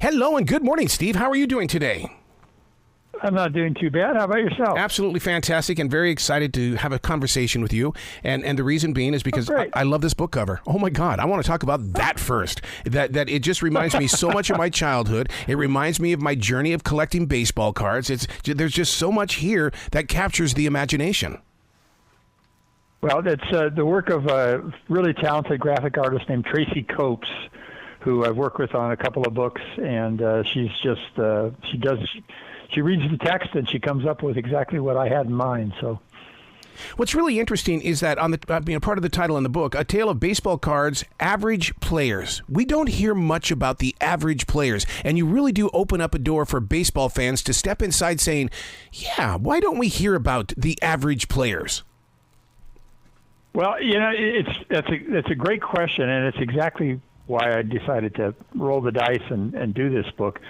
Hello and good morning, Steve. How are you doing today? I'm not doing too bad. How about yourself? Absolutely fantastic and very excited to have a conversation with you. And the reason being is because I love this book cover. Oh, my God. I want to talk about that first. That it just reminds me so much of my childhood. It reminds me of my journey of collecting baseball cards. There's just so much here that captures the imagination. Well, it's the work of a really talented graphic artist named Tracy Copes, who I've worked with on a couple of books. And she's just, she reads the text and she comes up with exactly what I had in mind. So, what's really interesting is that on the part of the title in the book, A Tale of Baseball Cards, Average Players. We don't hear much about the average players, and you really do open up a door for baseball fans to step inside saying, yeah, why don't we hear about the average players? Well, that's a great question, and it's exactly why I decided to roll the dice and do this book,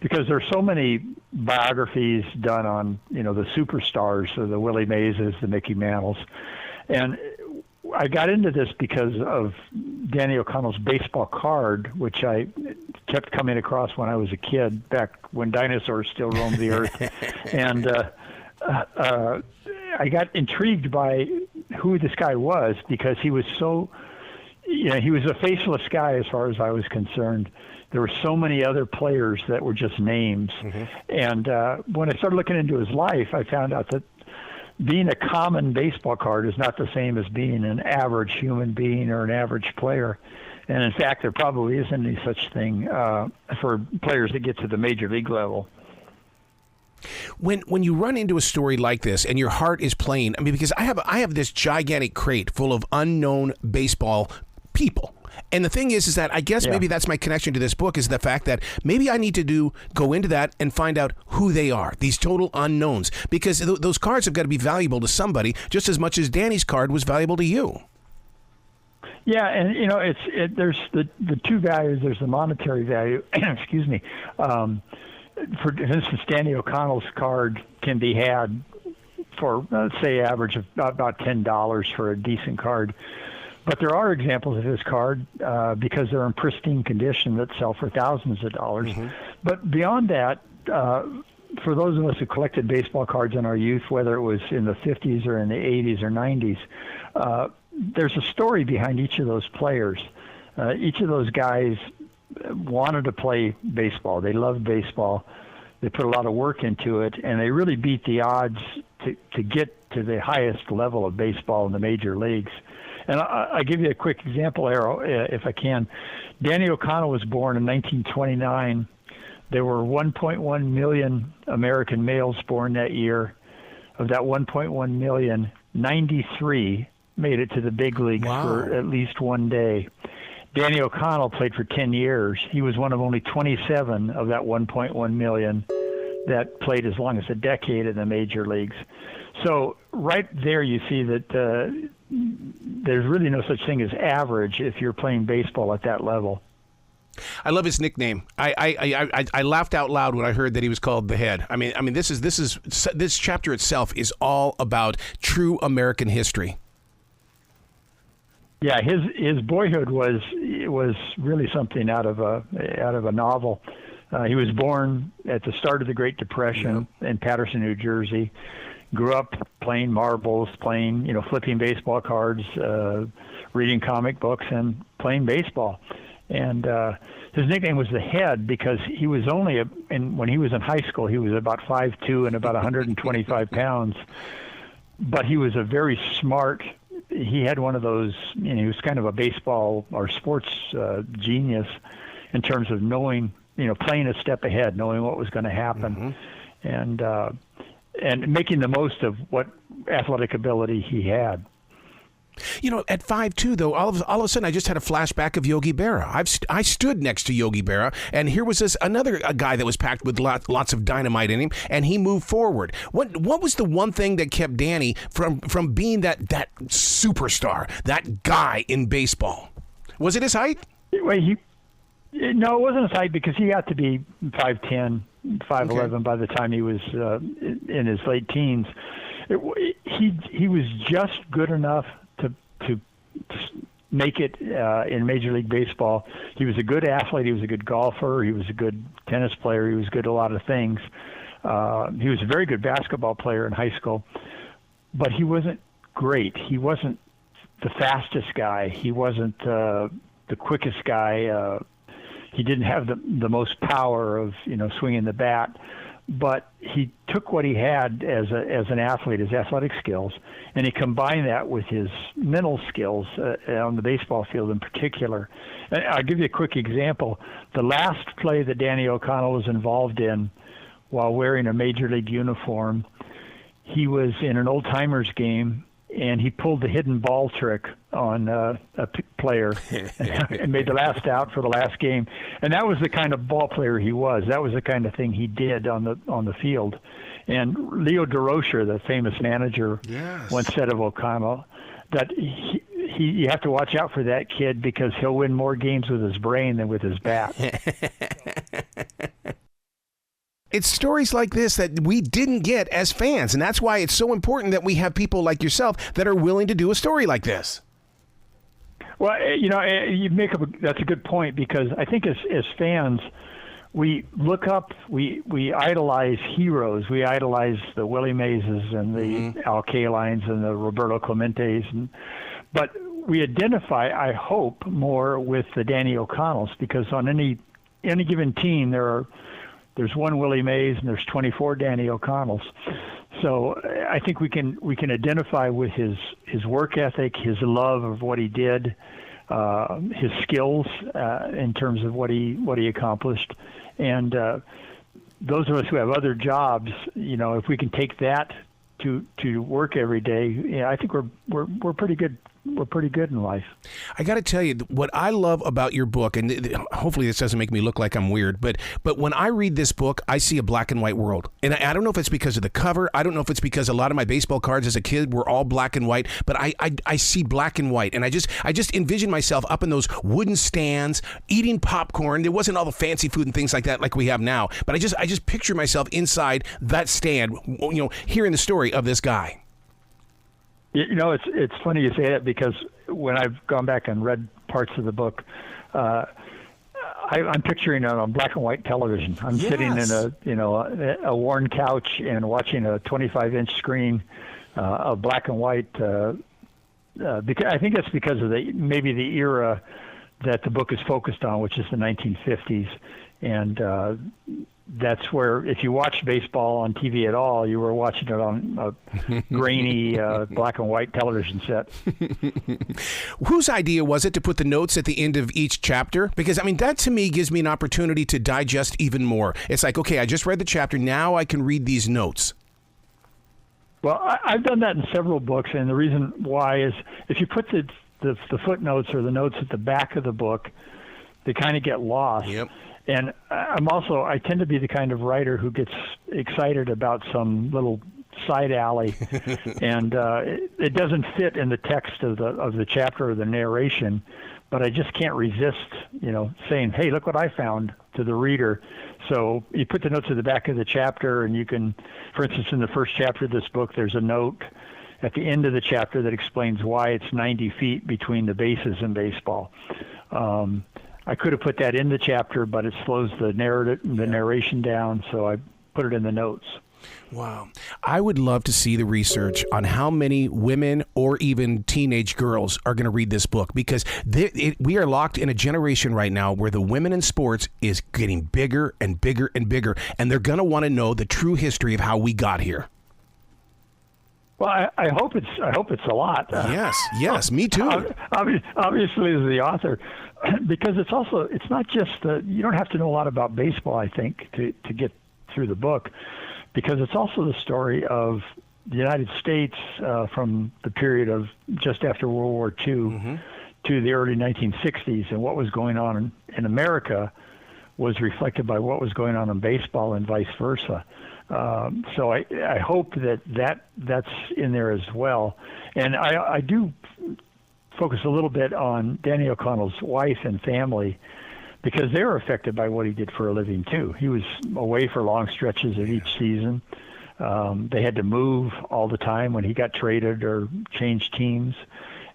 because there's so many biographies done on, the superstars, so the Willie Mays, the Mickey Mantles. And I got into this because of Danny O'Connell's baseball card, which I kept coming across when I was a kid, back when dinosaurs still roamed the earth. And I got intrigued by who this guy was, because he was so, he was a faceless guy as far as I was concerned. There were so many other players that were just names. Mm-hmm. And when I started looking into his life, I found out that being a common baseball card is not the same as being an average human being or an average player. And in fact, there probably isn't any such thing for players that get to the major league level. When you run into a story like this and your heart is playing, because I have this gigantic crate full of unknown baseball people. And the thing is that I guess maybe that's my connection to this book, is the fact that maybe I need to go into that and find out who they are, these total unknowns, because those cards have got to be valuable to somebody just as much as Danny's card was valuable to you. Yeah, and there's the two values. There's the monetary value. Excuse me. For instance, Danny O'Connell's card can be had for, let's say, average of about $10 for a decent card. But there are examples of his card, because they're in pristine condition, that sell for thousands of dollars. Mm-hmm. But beyond that, for those of us who collected baseball cards in our youth, whether it was in the 50s or in the 80s or 90s, there's a story behind each of those players. Each of those guys wanted to play baseball. They loved baseball. They put a lot of work into it, and they really beat the odds to get to the highest level of baseball in the major leagues. And I'll give you a quick example, Arrow, if I can. Danny O'Connell was born in 1929. There were 1.1 million American males born that year. Of that 1.1 million, 93 made it to the big leagues for at least one day. Danny O'Connell played for 10 years. He was one of only 27 of that 1.1 million that played as long as a decade in the major leagues. So right there you see that there's really no such thing as average if you're playing baseball at that level. I love his nickname. I laughed out loud when I heard that he was called the Head. I mean this chapter itself is all about true American history. Yeah, his boyhood was really something out of a novel. He was born at the start of the Great Depression in Paterson, New Jersey. Grew up playing marbles, flipping baseball cards, reading comic books, and playing baseball. And his nickname was the Head because he was only when he was in high school, he was about 5'2" and about 125 pounds. But he was a very smart. He had one of those. He was kind of a baseball or sports genius in terms of knowing, playing a step ahead, knowing what was going to happen, and making the most of what athletic ability he had. At 5'2", though, all of a sudden I just had a flashback of Yogi Berra. I stood next to Yogi Berra, and here was another guy that was packed with lots of dynamite in him, and he moved forward. What was the one thing that kept Danny from being that superstar, that guy in baseball? Was it his height? Well, no, it wasn't his height, because he got to be 5'10", 5'11" by the time he was in his late teens. He was just good enough to make it in Major League Baseball. He was a good athlete. He was a good golfer. He was a good tennis player. He was good at a lot of things. He was a very good basketball player in high school, but he wasn't great. He wasn't the fastest guy. He wasn't the quickest guy. He didn't have the most power of swinging the bat. But he took what he had as an athlete, his athletic skills, and he combined that with his mental skills on the baseball field in particular. And I'll give you a quick example. The last play that Danny O'Connell was involved in while wearing a Major League uniform, he was in an old-timers game, and he pulled the hidden ball trick on a player and made the last out for the last game. And that was the kind of ball player he was. That was the kind of thing he did on the field. And Leo DeRocher, the famous manager, once said of O'Connell that you have to watch out for that kid because he'll win more games with his brain than with his bat. It's stories like this that we didn't get as fans, and that's why it's so important that we have people like yourself that are willing to do a story like this. Well, that's a good point, because I think as fans, we look up, we idolize heroes. We idolize the Willie Mayeses and the Al Kalines and the Roberto Clementes, but we identify, I hope, more with the Danny O'Connells, because on any given team there's one Willie Mays and there's 24 Danny O'Connells. So I think we can identify with his work ethic, his love of what he did, his skills in terms of what he accomplished, and those of us who have other jobs, if we can take that to work every day, I think we're pretty good. We're pretty good in life. I got to tell you, what I love about your book, and hopefully this doesn't make me look like I'm weird, but when I read this book, I see a black and white world. And I don't know if it's because of the cover. I don't know if it's because a lot of my baseball cards as a kid were all black and white, but I see black and white. And I just envision myself up in those wooden stands, eating popcorn. There wasn't all the fancy food and things like that like we have now. But I just picture myself inside that stand, hearing the story of this guy. It's funny you say that, because when I've gone back and read parts of the book, I'm picturing it on black and white television. I'm sitting in a worn couch and watching a 25-inch screen of black and white. Because I think that's because of maybe the era that the book is focused on, which is the 1950s, and that's where, if you watched baseball on TV at all, you were watching it on a grainy black and white television set. Whose idea was it to put the notes at the end of each chapter? Because, that to me gives me an opportunity to digest even more. It's like, okay, I just read the chapter. Now I can read these notes. Well, I've done that in several books, and the reason why is if you put the footnotes or the notes at the back of the book, they kind of get lost. Yep. And I tend to be the kind of writer who gets excited about some little side alley, and it doesn't fit in the text of the chapter or the narration, but I just can't resist, saying, "Hey, look what I found," to the reader. So you put the notes at the back of the chapter, and you can, for instance, in the first chapter of this book, there's a note at the end of the chapter that explains why it's 90 feet between the bases in baseball. I could have put that in the chapter, but it slows the narration down, so I put it in the notes. Wow. I would love to see the research on how many women or even teenage girls are going to read this book, because we are locked in a generation right now where the women in sports is getting bigger and bigger and bigger, and they're going to want to know the true history of how we got here. Well, I hope it's a lot. Yes, me too. Obviously, as the author, because it's not just you don't have to know a lot about baseball, I think, to get through the book, because it's also the story of the United States from the period of just after World War II to the early 1960s, and what was going on in America was reflected by what was going on in baseball and vice versa. So I hope that's in there as well. And I do focus a little bit on Danny O'Connell's wife and family, because they were affected by what he did for a living too. He was away for long stretches of each season. They had to move all the time when he got traded or changed teams.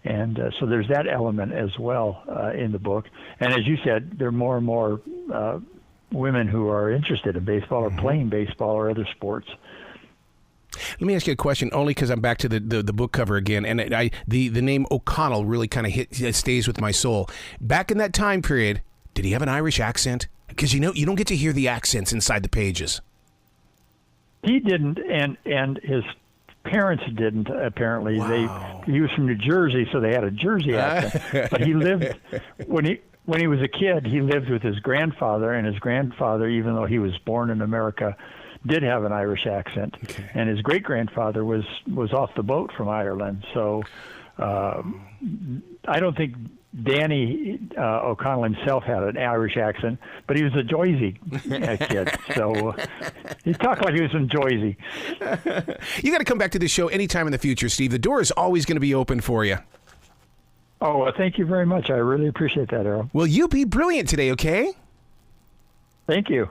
And so there's that element as well in the book. And as you said, there are more and more women who are interested in baseball or playing baseball or other sports. Let me ask you a question, only because I'm back to the book cover again, and the name O'Connell really kind of stays with my soul. Back in that time period, did he have an Irish accent? Because you don't get to hear the accents inside the pages. He didn't, and his parents didn't. Apparently, Wow. he was from New Jersey, so they had a Jersey accent. But he lived when he was a kid. He lived with his grandfather, and his grandfather, even though he was born in America, did have an Irish accent. Okay. And his great grandfather was off the boat from Ireland. So I don't think Danny O'Connell himself had an Irish accent, but he was a Jersey kid. So he talked like he was from Jersey. You got to come back to this show anytime in the future, Steve. The door is always going to be open for you. Oh, well, thank you very much. I really appreciate that, Errol. Well, you be brilliant today, okay? Thank you.